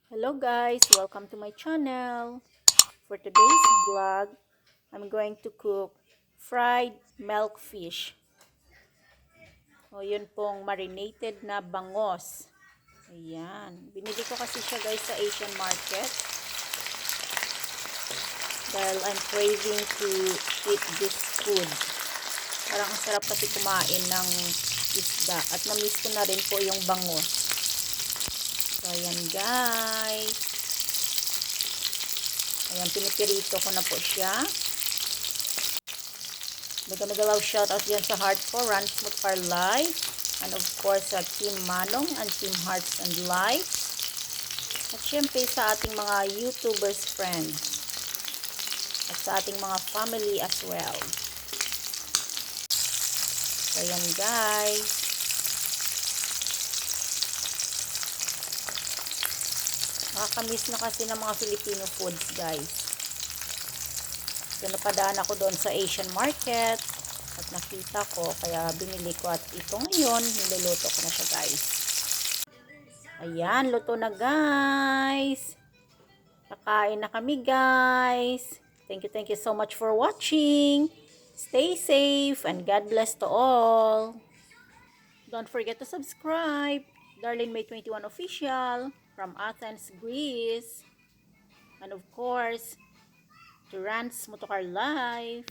Hello guys, welcome to my channel. For today's vlog, I'm going to cook fried milkfish. O yun pong marinated na bangos. Ayan. Binili ko kasi siya guys sa Asian market. Dahil I'm craving to eat this food. Parang ang sarap kasi kumain ng isda. At na-miss ko na rin po yung bangos. So ayan guys. Ayan, pinipirito ko na po siya. Mega love shoutout dyan sa Heart for Run Smooth for Life. And of course sa Team Manong and Team Hearts and Life. At syempre sa ating mga YouTubers friends. At sa ating mga family as well. So yan guys. Nakakamiss na kasi ng mga Filipino foods guys. So napadaan ako doon sa Asian market. At nakita ko, kaya binili ko at ito ngayon, niluluto ko na siya guys. Ayan, luto na guys. Kakain na kami guys. Thank you so much for watching. Stay safe and God bless to all. Don't forget to subscribe. Darlene May 21 Official from Athens, Greece. And of course, to Rant's Motocar Life.